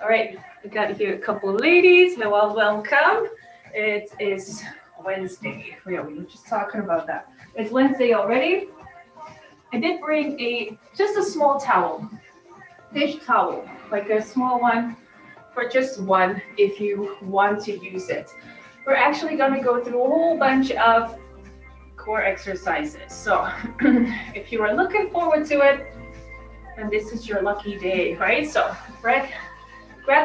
All right, we got here a couple of ladies. Well, welcome. It is Wednesday. We were just talking about that. It's Wednesday already. I did bring just a small towel, dish towel, like a small one for just one if you want to use it. We're actually going to go through a whole bunch of core exercises. So if you are looking forward to it, then this is your lucky day, right? So grab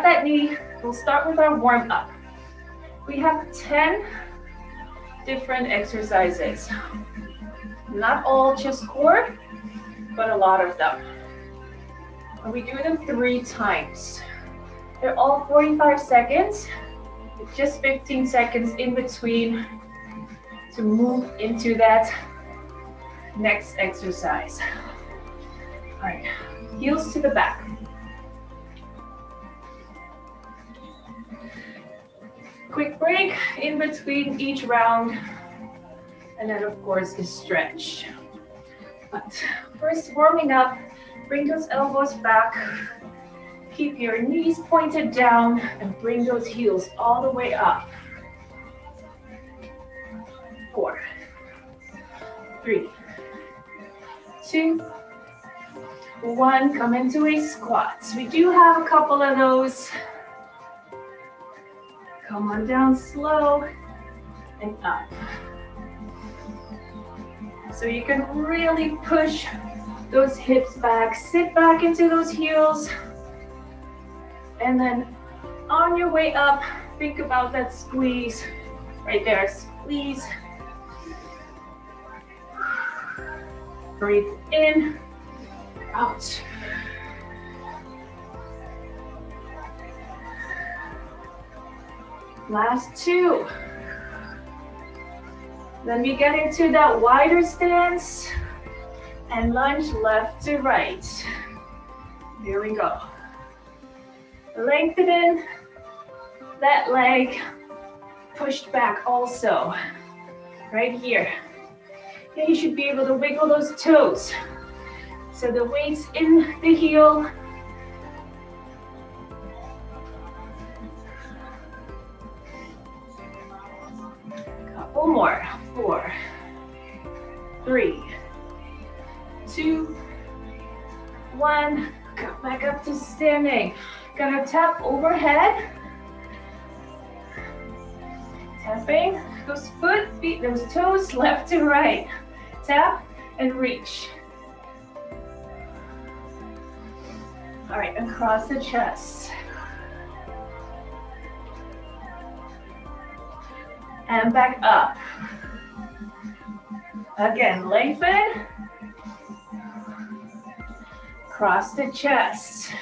that knee. We'll start with our warm up. We have 10 different exercises. Not all just core, but a lot of them. And we do them 3 times. They're all 45 seconds, with just 15 seconds in between to move into that next exercise. All right, heels to the back. Quick break in between each round, and then of course a stretch. But first, warming up, bring those elbows back, keep your knees pointed down, and bring those heels all the way up. 4, 3, 2, 1, come into a squat. We do have a couple of those. Come on down slow and up. So you can really push those hips back, sit back into those heels, and then on your way up, think about that squeeze right there, squeeze. Breathe in, out. Last 2. Then we get into that wider stance and lunge left to right. Here we go. Lengthening that leg, pushed back also, right here. Then you should be able to wiggle those toes. So the weight's in the heel. Couple more. 4, 3, 2, 1. Come back up to standing. Gonna tap overhead. Tapping those feet, those toes left to right. Tap and reach. All right, across the chest. And back up. Again, lengthen. Cross the chest.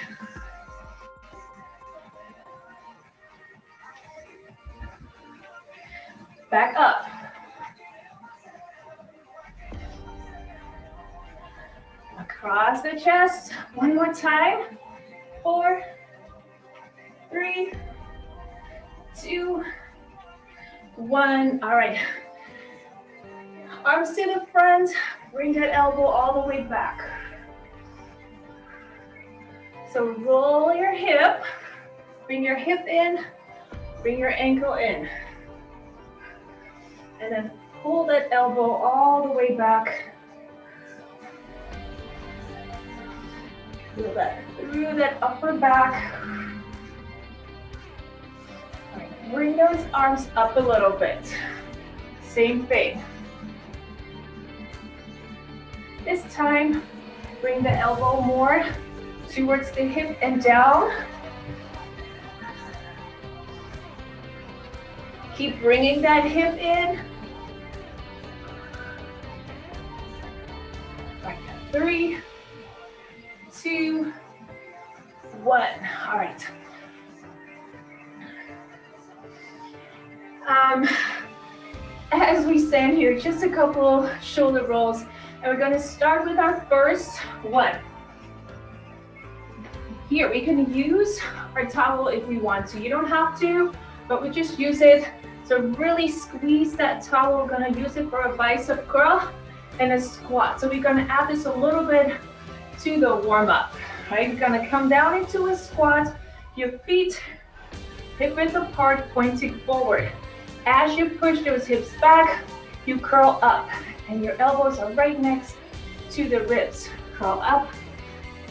Back up. Across the chest. One more time. 4, 3, 2, 1. All right. Arms to the front. Bring that elbow all the way back. So roll your hip. Bring your hip in. Bring your ankle in. And then pull that elbow all the way back. Feel that through that upper back. All right, bring those arms up a little bit. Same thing. This time, bring the elbow more towards the hip and down. Keep bringing that hip in. Right, 3, 2, 1. All right. As we stand here, just a couple shoulder rolls, and we're going to start with our first one. Here, we can use our towel if we want to. You don't have to, but we just use it to really squeeze that towel. We're going to use it for a bicep curl and a squat. So we're going to add this a little bit to the warm up, right? You're going to come down into a squat. Your feet hip width apart, pointing forward. As you push those hips back, you curl up, and your elbows are right next to the ribs. Curl up,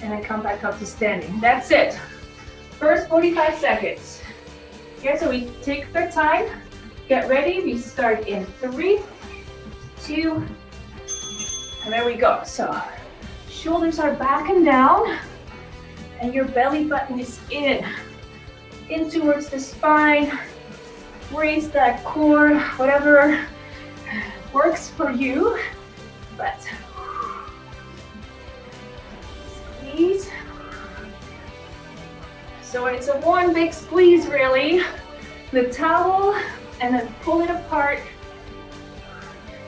and then come back up to standing. That's it. First 45 seconds. Okay, so we take our time. Get ready. We start in 3, 2, and there we go. So shoulders are back and down, and your belly button is in towards the spine. Raise that core, whatever works for you. But squeeze. So it's a one big squeeze, really. The towel, and then pull it apart.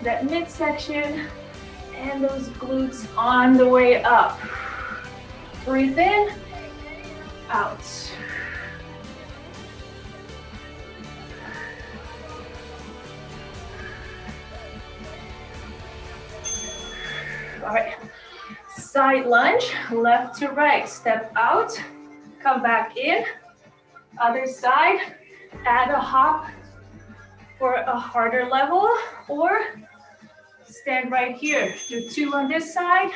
That midsection and those glutes on the way up. Breathe in, out. All right, side lunge, left to right. Step out, come back in. Other side, add a hop for a harder level, or stand right here. Do 2 on this side,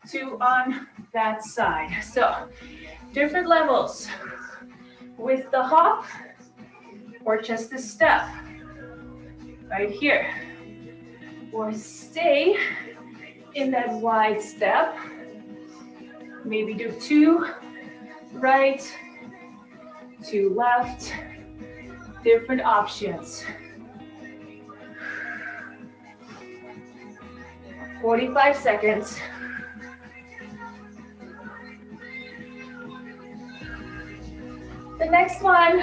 2 on that side. So different levels with the hop or just a step right here, or stay in that wide step. Maybe do 2 right, 2 left, different options. 45 seconds. The next one,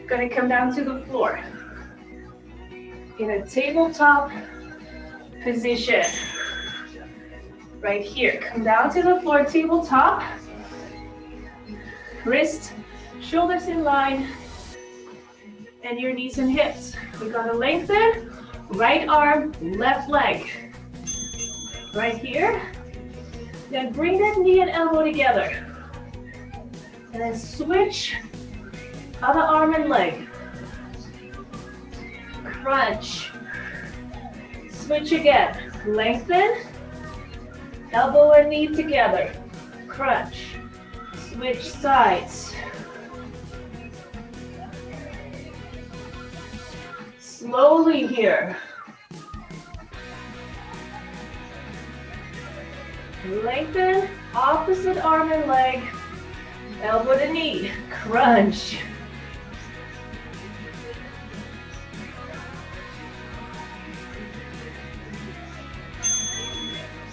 gonna come down to the floor in a tabletop position. Right here, come down to the floor, tabletop. Wrist, shoulders in line, and your knees and hips. We're gonna lengthen, right arm, left leg. Right here. Then bring that knee and elbow together. And then switch other arm and leg. Crunch. Switch again. Lengthen. Elbow and knee together. Crunch. Switch sides. Slowly here. Lengthen, opposite arm and leg, elbow to knee, crunch.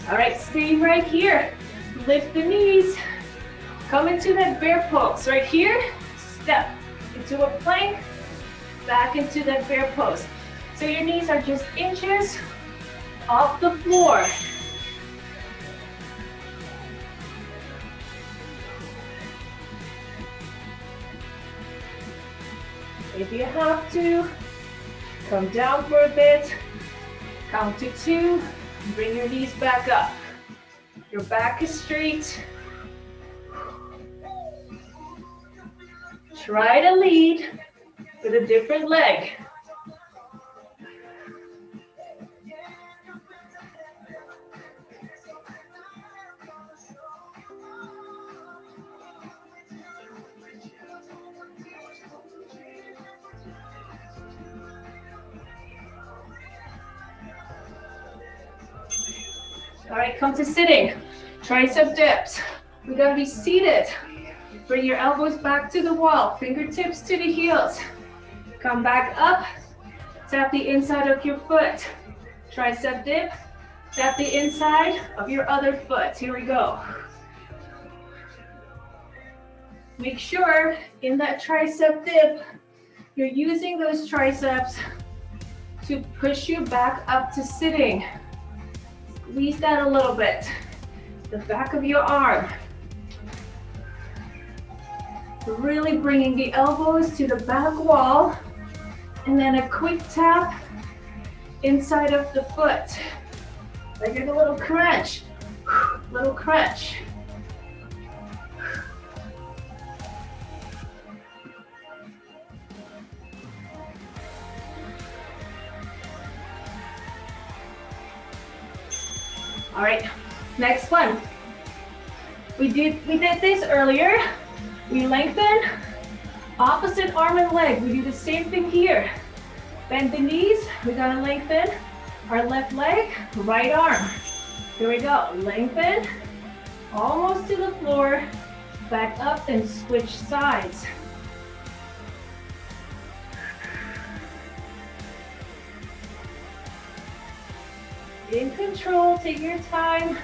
All right, stay right here. Lift the knees, come into that bear pose. Right here, step into a plank, back into that bear pose. So your knees are just inches off the floor. If you have to, come down for a bit, count to 2, bring your knees back up. Your back is straight. Try to lead with a different leg. All right, come to sitting. Tricep dips. We're gonna be seated. Bring your elbows back to the wall, fingertips to the heels. Come back up, tap the inside of your foot. Tricep dip, tap the inside of your other foot. Here we go. Make sure in that tricep dip, you're using those triceps to push you back up to sitting. Squeeze that a little bit. The back of your arm. Really bringing the elbows to the back wall, and then a quick tap inside of the foot. Like a little crunch, little crunch. All right, next one. We did this earlier. We lengthen, opposite arm and leg. We do the same thing here. Bend the knees, we're gonna lengthen our left leg, right arm. Here we go, lengthen, almost to the floor, back up and switch sides. In control, take your time.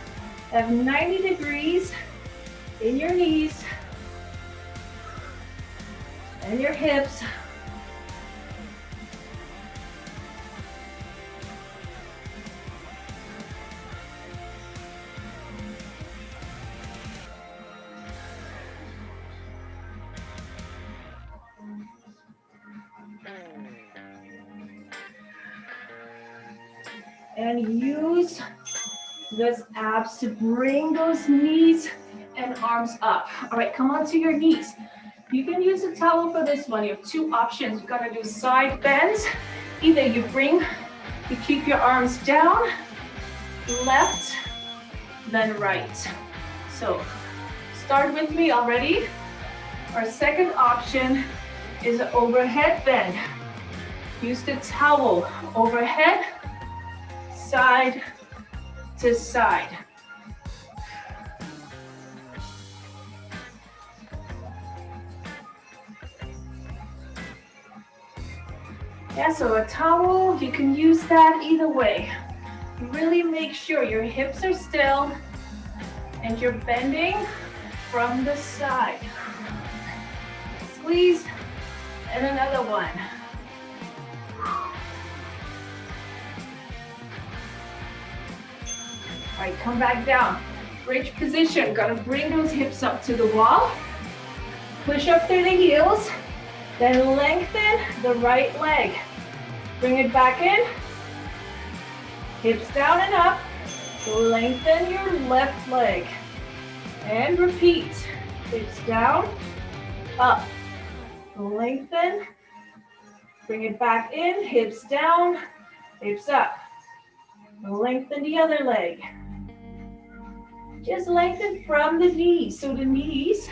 Have 90 degrees in your knees and your hips. And use those abs to bring those knees and arms up. All right, come onto your knees. You can use a towel for this one. You have two options. You're gonna do side bends. Either you keep your arms down, left, then right. So start with me already. Our second option is an overhead bend. Use the towel overhead, side to side. Yeah, so a towel, you can use that either way. Really make sure your hips are still and you're bending from the side. Squeeze, and another one. All right, come back down. Bridge position, gotta bring those hips up to the wall. Push up through the heels, then lengthen the right leg. Bring it back in. Hips down and up. Lengthen your left leg. And repeat. Hips down, up. Lengthen. Bring it back in. Hips down, hips up. Lengthen the other leg. Just lengthen from the knees. So the knees,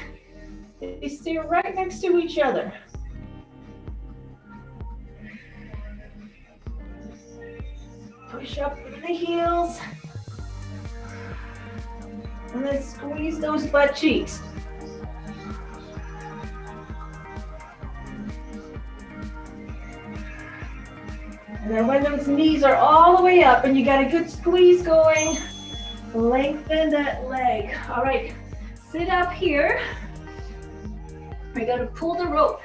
they stay right next to each other. Push up through the heels. And then squeeze those butt cheeks. And then when those knees are all the way up and you got a good squeeze going, lengthen that leg. All right, sit up here. We got to pull the rope.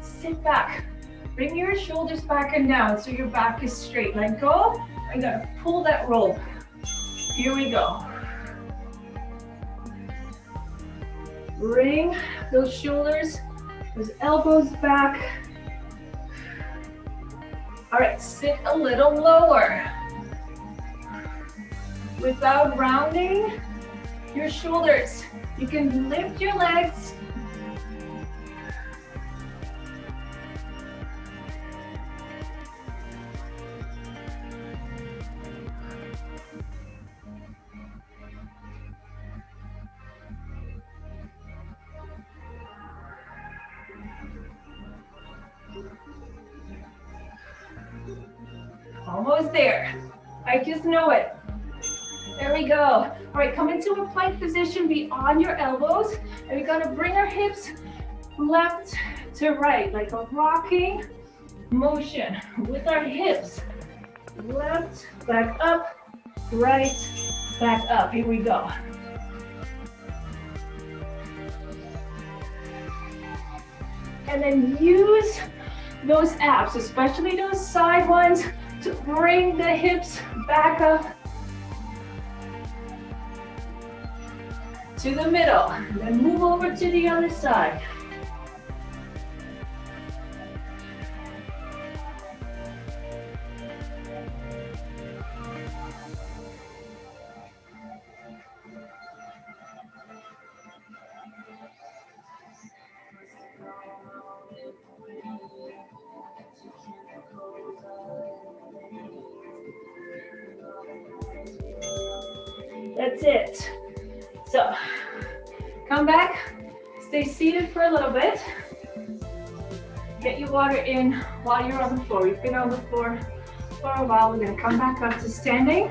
Sit back. Bring your shoulders back and down so your back is straight. Let go. I'm going to pull that rope. Here we go. Bring those shoulders, those elbows back. All right, sit a little lower. Without rounding your shoulders, you can lift your legs. Almost there. I just know it. There we go. All right, come into a plank position, be on your elbows, and we're gonna bring our hips left to right, like a rocking motion with our hips. Left, back up, right, back up. Here we go. And then use those abs, especially those side ones, to bring the hips back up to the middle. And then move over to the other side. That's it. So come back, stay seated for a little bit. Get your water in while you're on the floor. You've been on the floor for a while. We're gonna come back up to standing.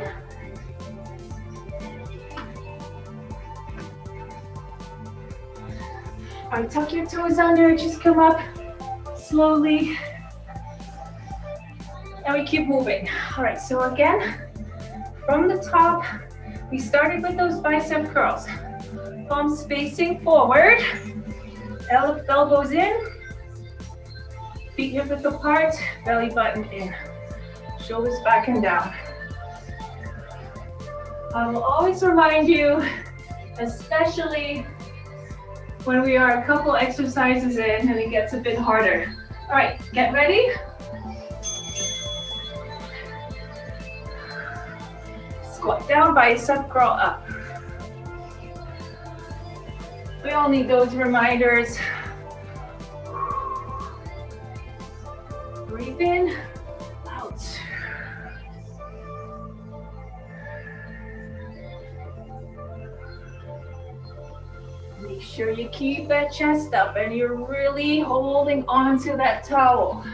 All right, tuck your toes under, just come up slowly. And we keep moving. All right, so again, from the top, we started with those bicep curls. Palms facing forward, elbows in, feet hip width apart, belly button in, shoulders back and down. I will always remind you, especially when we are a couple exercises in and it gets a bit harder. All right, get ready. Squat down, bicep curl up. We all need those reminders. Breathe in, out. Make sure you keep that chest up and you're really holding on to that towel.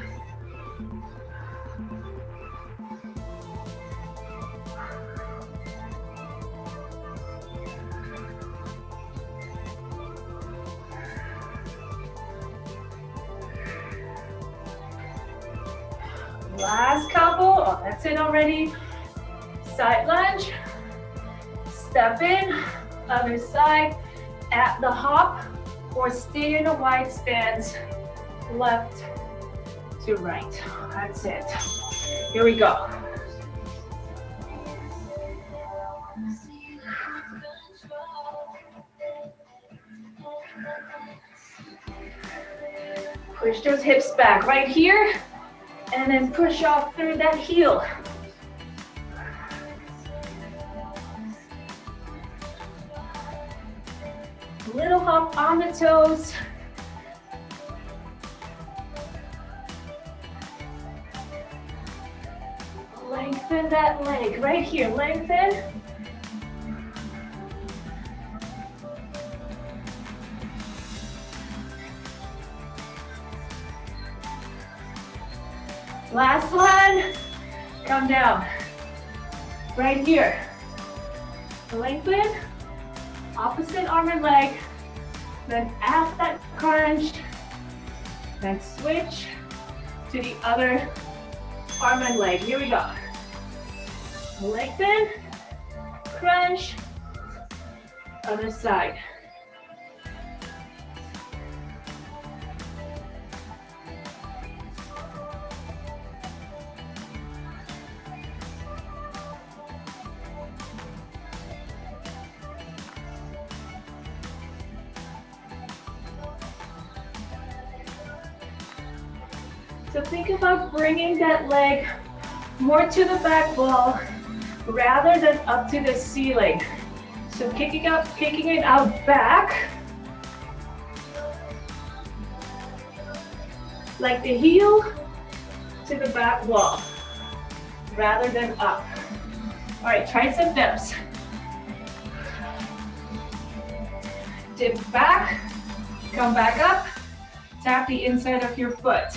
Last couple. Oh, that's it already. Side lunge. Step in. Other side. At the hop or stay in a wide stance. Left to right. That's it. Here we go. Push those hips back right here. And then push off through that heel. Little hop on the toes. Lengthen that leg right here. Lengthen. Last one, come down, right here. Lengthen, opposite arm and leg, then add that crunch, then switch to the other arm and leg. Here we go. Lengthen, crunch, other side. So think about bringing that leg more to the back wall rather than up to the ceiling. So kicking it out back, like the heel to the back wall, rather than up. All right, tricep dips. Dip back, come back up, tap the inside of your foot.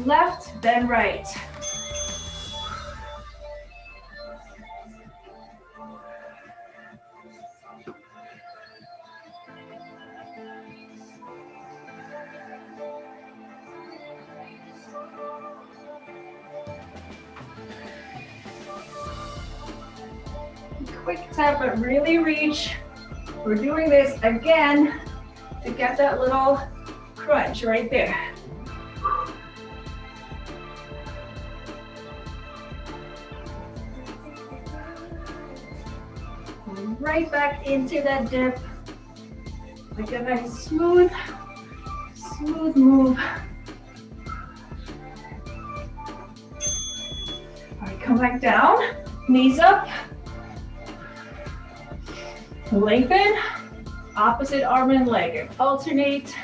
Left, then right. Quick tap, but really reach. We're doing this again to get that little crunch right there. Right back into that dip. Like a nice smooth move. All right, come back down, knees up. Lengthen, opposite arm and leg, alternate.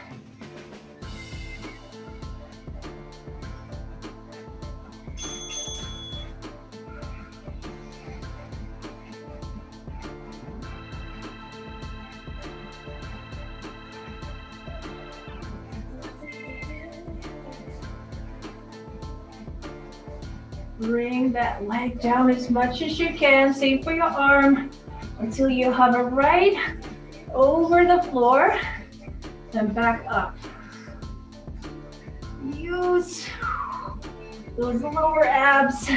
Bring that leg down as much as you can. Same for your arm until you hover right over the floor. Then back up. Use those lower abs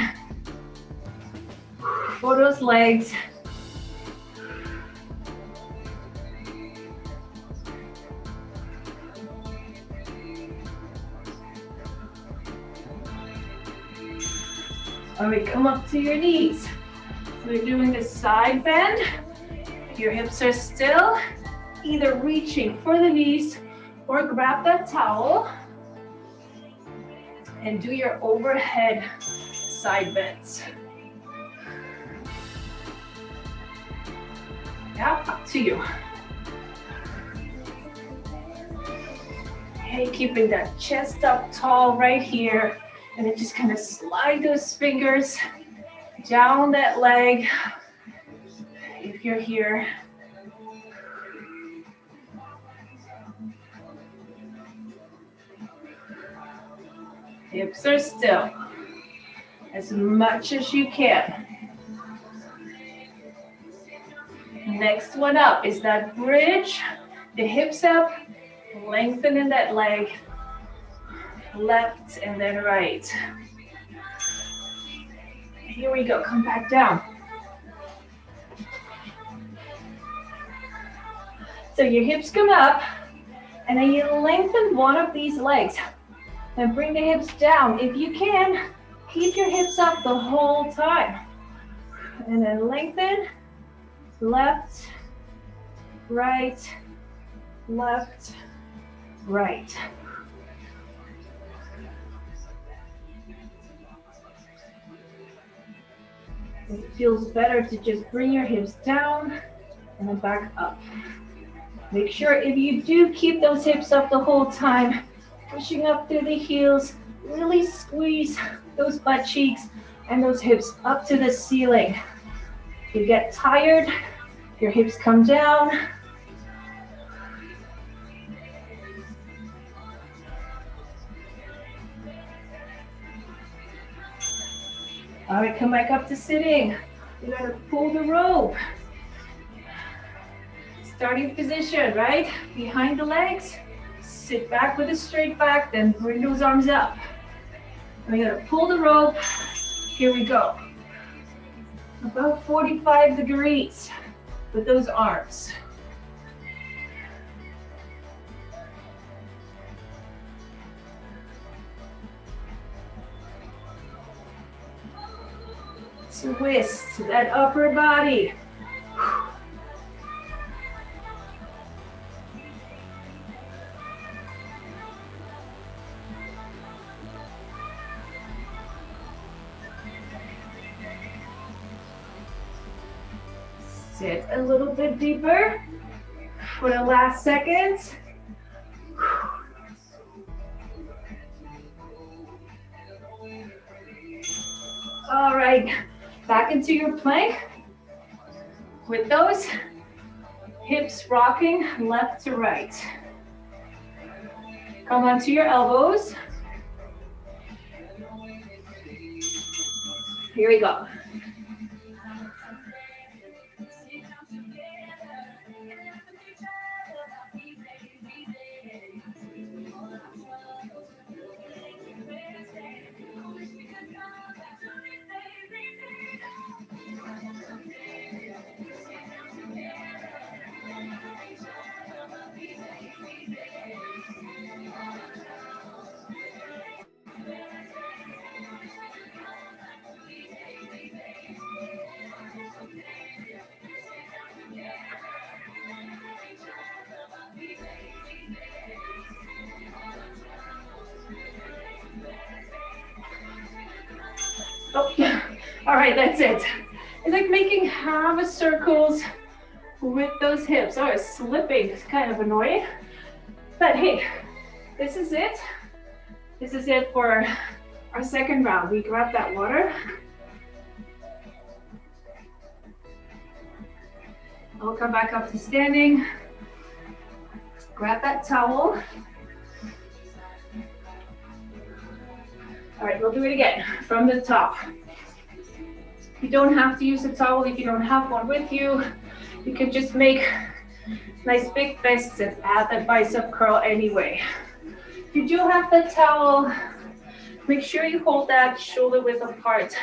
for those legs. All right, come up to your knees. So we're doing this side bend. Your hips are still, either reaching for the knees or grab that towel and do your overhead side bends. Yeah, up to you. Okay, keeping that chest up tall right here. And then just kind of slide those fingers down that leg if you're here. Hips are still, as much as you can. Next one up is that bridge, the hips up, lengthening that leg. Left and then right. Here we go, come back down. So your hips come up, and then you lengthen one of these legs. And bring the hips down. If you can, keep your hips up the whole time. And then lengthen, left, right, left, right. It feels better to just bring your hips down and then back up. Make sure if you do keep those hips up the whole time, pushing up through the heels, really squeeze those butt cheeks and those hips up to the ceiling. If you get tired, your hips come down. All right, come back up to sitting. You're gonna pull the rope. Starting position, right? Behind the legs. Sit back with a straight back, then bring those arms up. And we're gonna pull the rope. Here we go. About 45 degrees with those arms. Twist that upper body. Sit a little bit deeper for the last seconds. All right, back into your plank with those hips rocking left to right. Come onto your elbows. Here we go. Oh, all right, that's it. It's like making half a circles with those hips. Oh, it's slipping. It's kind of annoying. But hey, this is it. This is it for our second round. We grab that water. I'll come back up to standing. Grab that towel. All right, we'll do it again from the top. You don't have to use a towel if you don't have one with you. You can just make nice big fists and add that bicep curl anyway. If you do have the towel, make sure you hold that shoulder width apart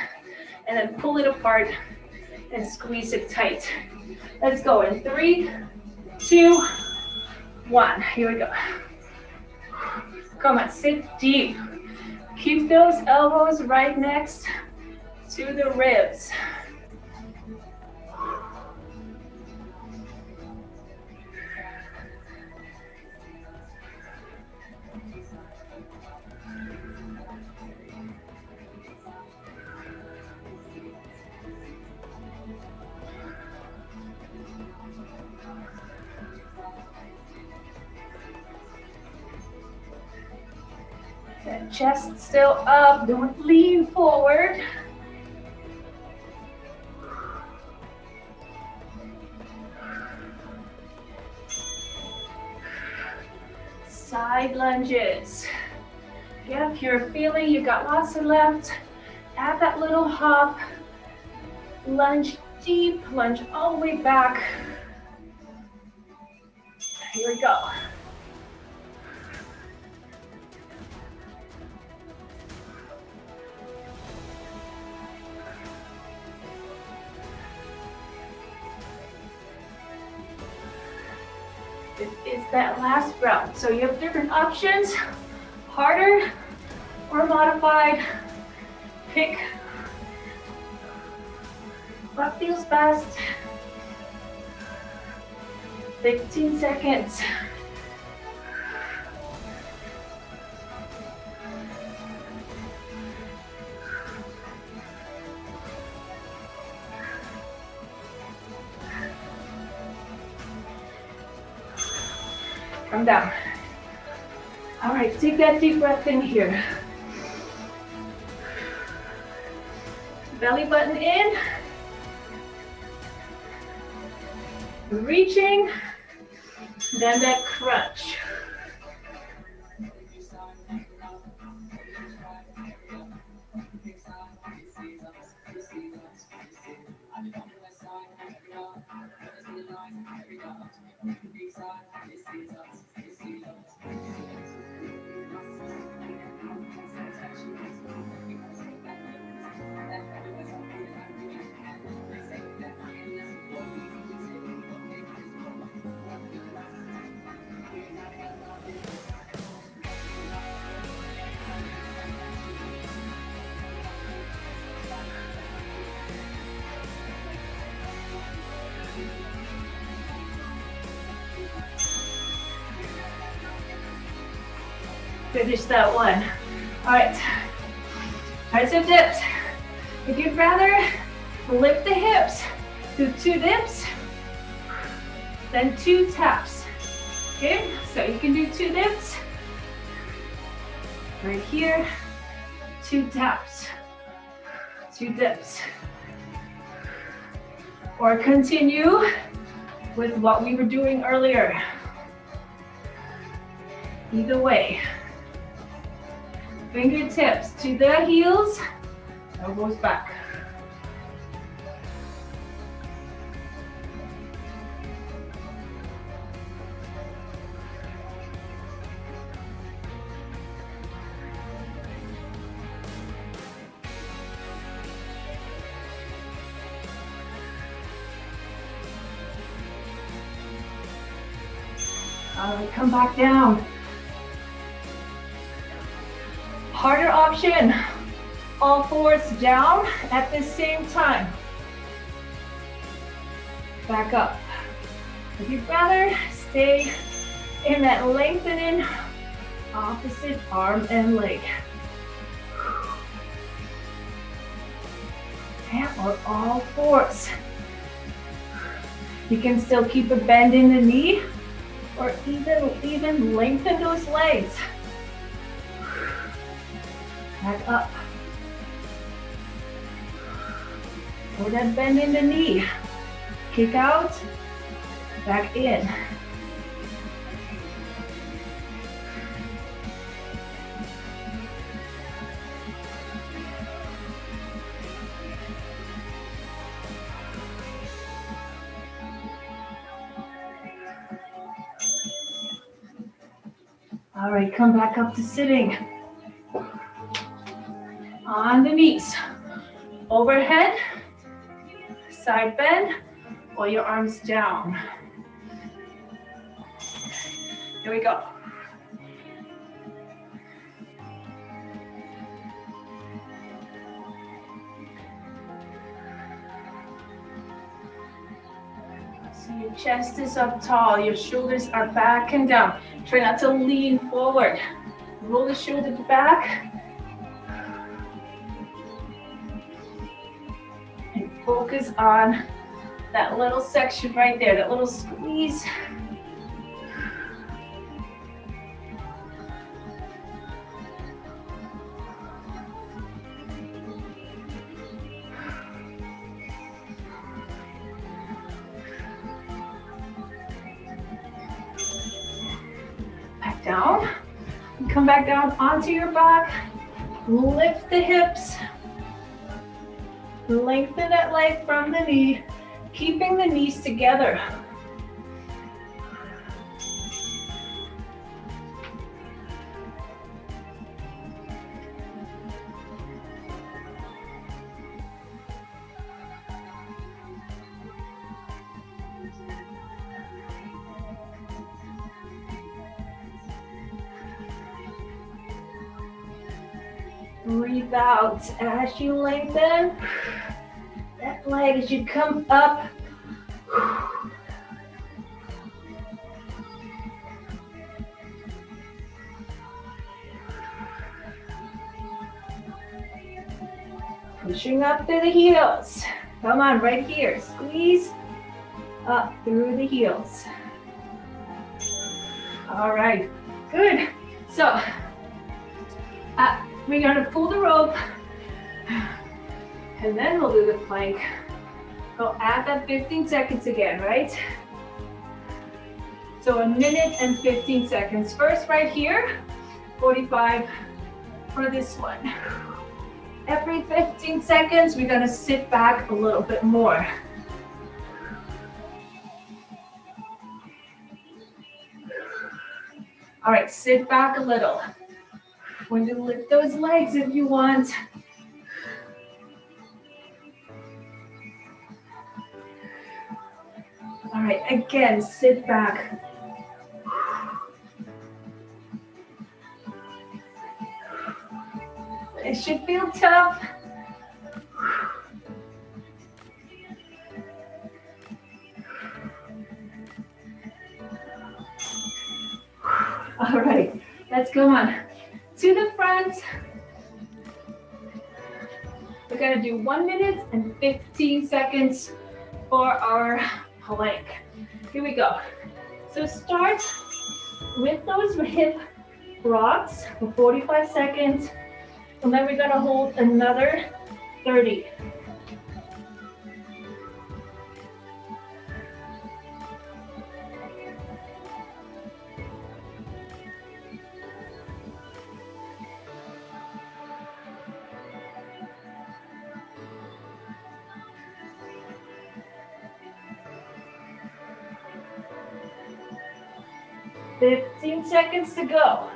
and then pull it apart and squeeze it tight. Let's go in 3, 2, 1. Here we go. Come on, sit deep. Keep those elbows right next to the ribs. Chest still up, don't lean forward. Side lunges. Yeah, if you're feeling you got lots of left, add that little hop. Lunge deep, lunge all the way back. Here we go. This is that last round. So you have different options, harder or modified. Pick what feels best. 15 seconds. Come down. All right, take that deep breath in here. Belly button in. Reaching, then that crunch. Finish that one. All right, tricep dips. If you'd rather lift the hips, do 2 dips, then 2 taps. Okay, so you can do 2 dips. Right here, 2 taps, 2 dips. Or continue with what we were doing earlier. Either way. Fingertips to the heels, elbows back. All right, come back down. Harder option, all 4s down at the same time. Back up. If you'd rather, stay in that lengthening opposite arm and leg. And or all 4s. You can still keep a bend in the knee or even lengthen those legs. Back up. Or that bend in the knee. Kick out, back in. All right, come back up to sitting. On the knees. Overhead, side bend, or your arms down. Here we go. So your chest is up tall, your shoulders are back and down. Try not to lean forward. Roll the shoulders back. And focus on that little section right there, that little squeeze. Back down. And come back down onto your back. Lift the hips. Lengthen that leg from the knee, keeping the knees together. Breathe out as you lengthen that leg as you come up. Pushing up through the heels. Come on, right here. Squeeze up through the heels. All right, good. So, we're gonna pull the rope, and then we'll do the plank. Go add that 15 seconds again, right? So 1 minute and 15 seconds. First right here, 45 for this one. Every 15 seconds, we're gonna sit back a little bit more. All right, sit back a little. When you lift those legs if you want. All right, again, sit back. It should feel tough. All right, let's go on. To the front. We're gonna do 1 minute and 15 seconds for our plank. Here we go. So start with those hip rocks for 45 seconds, and then we're gonna hold another 30. Fifteen seconds to go.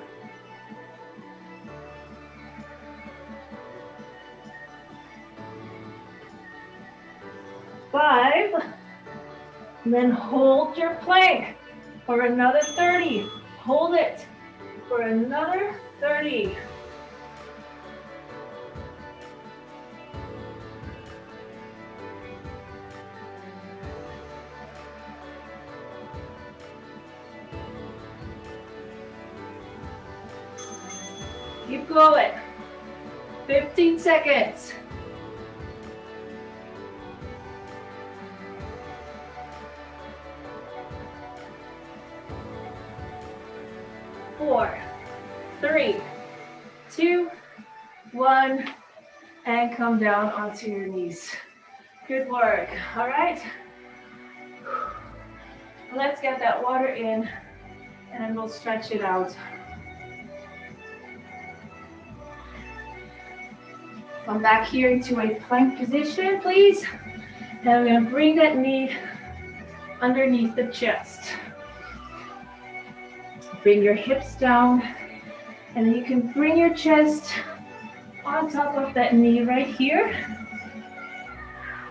Five. And then hold your plank for another 30. Hold it for another 30. Keep going. 15 seconds. 4, 3, 2, 1, and come down onto your knees. Good work. All right. Let's get that water in, and we'll stretch it out. Come back here into a plank position, please. And we're going to bring that knee underneath the chest. Bring your hips down, and then you can bring your chest on top of that knee right here,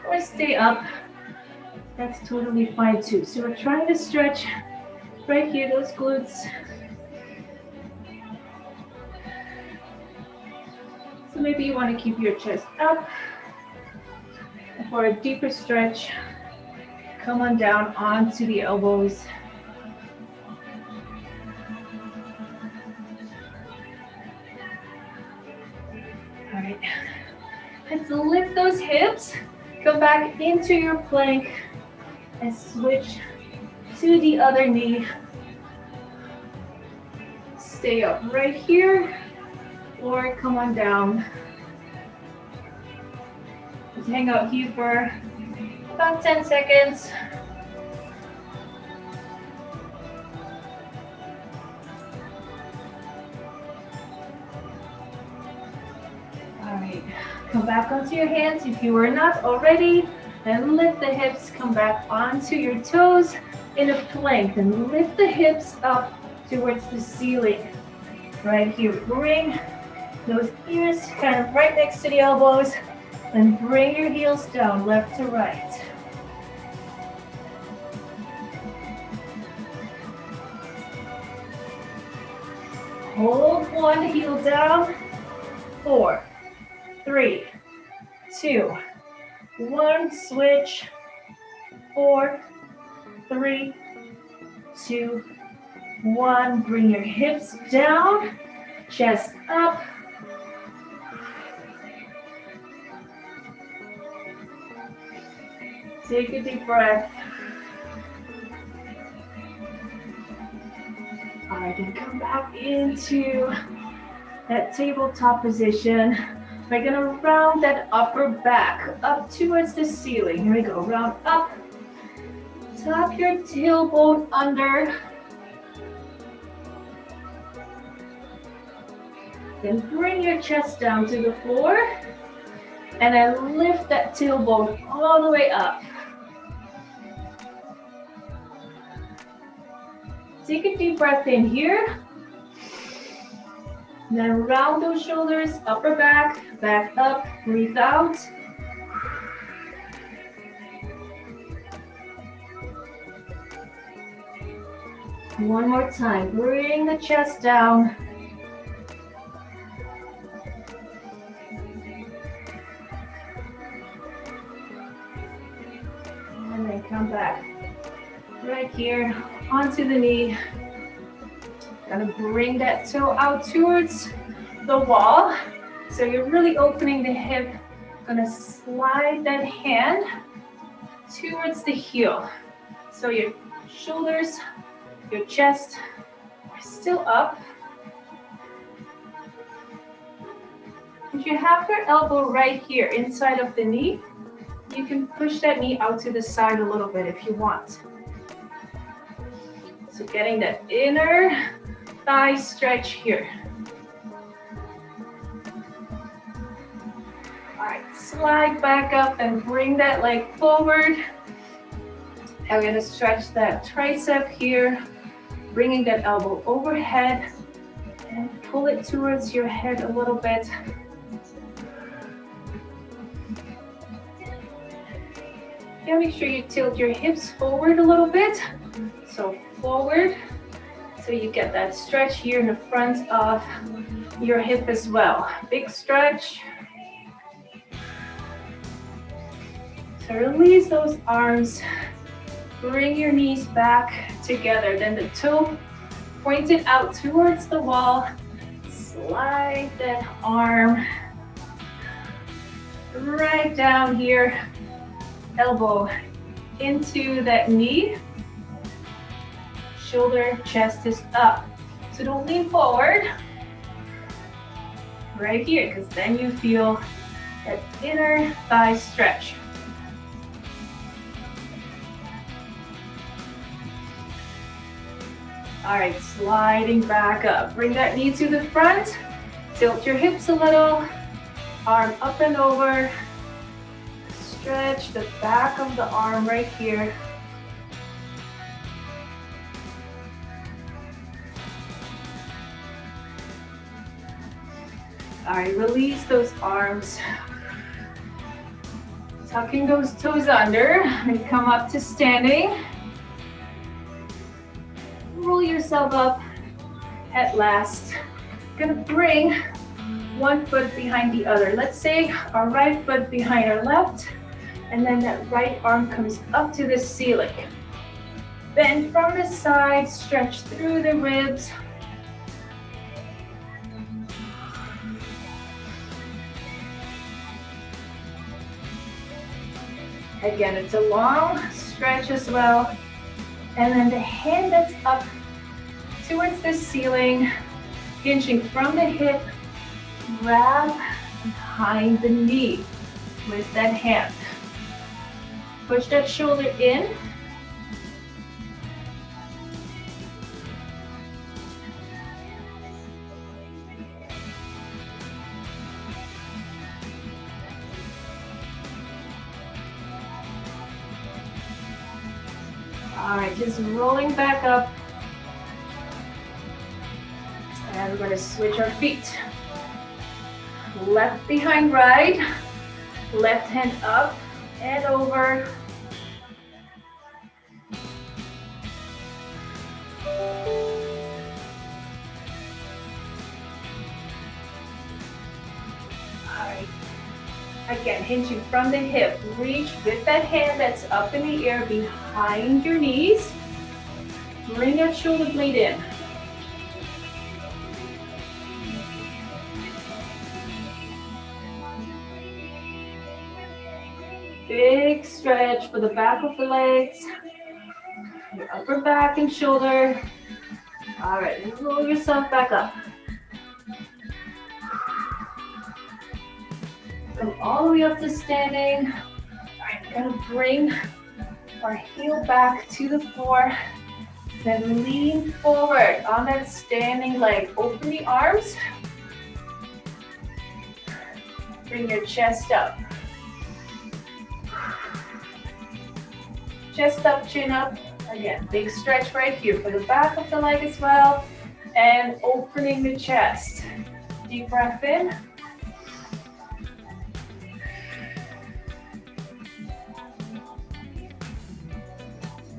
or stay up. That's totally fine too. So we're trying to stretch right here, those glutes. So maybe you want to keep your chest up. For a deeper stretch, come on down onto the elbows. All right, let's lift those hips. Come back into your plank and switch to the other knee. Stay up right here or come on down. Just hang out here for about 10 seconds. All right, come back onto your hands if you were not already, and lift the hips, come back onto your toes in a plank, and lift the hips up towards the ceiling. Right here, bring those ears kind of right next to the elbows, and bring your heels down, left to right. Hold one heel down. 4, 3, 2, 1. Switch. 4, 3, 2, 1. Bring your hips down, chest up. Take a deep breath. All right, and come back into that tabletop position. We're gonna round that upper back up towards the ceiling. Here we go, round up. Tap your tailbone under. Then bring your chest down to the floor. And then lift that tailbone all the way up. Take a deep breath in here. Then round those shoulders, upper back, back up, breathe out. One more time, bring the chest down. And then come back right here onto the knee. Gonna bring that toe out towards the wall. So you're really opening the hip. Gonna slide that hand towards the heel. So your shoulders, your chest are still up. If you have your elbow right here inside of the knee, you can push that knee out to the side a little bit if you want. So getting that inner thigh stretch here. All right, slide back up and bring that leg forward. And we're gonna stretch that tricep here, bringing that elbow overhead and pull it towards your head a little bit. Yeah, make sure you tilt your hips forward a little bit. So forward, so you get that stretch here in the front of your hip as well. Big stretch. So release those arms. Bring your knees back together. Then the toe pointed out towards the wall. Slide that arm right down here. Elbow into that knee. Shoulder, chest is up. So don't lean forward. Right here, because then you feel that inner thigh stretch. All right, sliding back up. Bring that knee to the front. Tilt your hips a little. Arm up and over. Stretch the back of the arm right here. All right, release those arms. Tucking those toes under and come up to standing. Roll yourself up at last. Gonna bring one foot behind the other. Let's say our right foot behind our left, and then that right arm comes up to the ceiling. Bend from the side, stretch through the ribs. Again, it's a long stretch as well. And then the hand that's up towards the ceiling, hinging from the hip, grab behind the knee with that hand. Push that shoulder in. All right, just rolling back up. And we're gonna switch our feet. Left behind right, left hand up and over. All right, again, hinging from the hip, reach with that hand that's up in the air behind your knees. Bring that shoulder blade in. Big stretch for the back of the legs, your upper back and shoulder. All right, and roll yourself back up. Come all the way up to standing. All right, we're gonna bring our heel back to the floor. Then lean forward on that standing leg. Open the arms. Bring your chest up. Chest up, chin up. Again, big stretch right here for the back of the leg as well. And opening the chest. Deep breath in.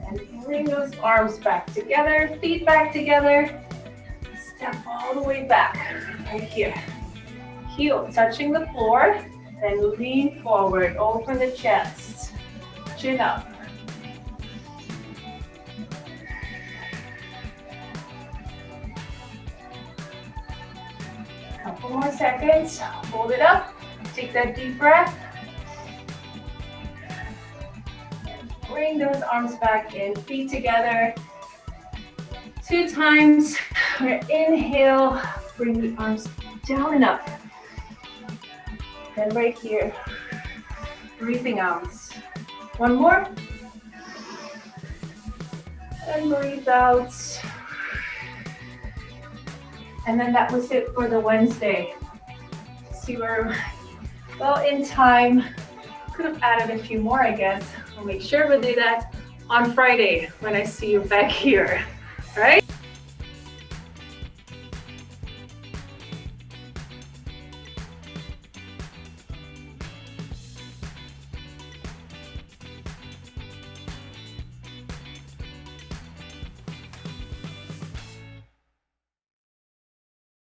And bring those arms back together, feet back together. Step all the way back, right here. Heel touching the floor, then lean forward, open the chest, chin up. Couple more seconds, hold it up, take that deep breath. And bring those arms back in, feet together. 2 times, we're inhale, bring the arms down and up. And right here, breathing out. 1 more. And breathe out. And then that was it for the Wednesday. See, we're well in time. Could have added a few more, I guess. I'll make sure we do that on Friday when I see you back here. All right?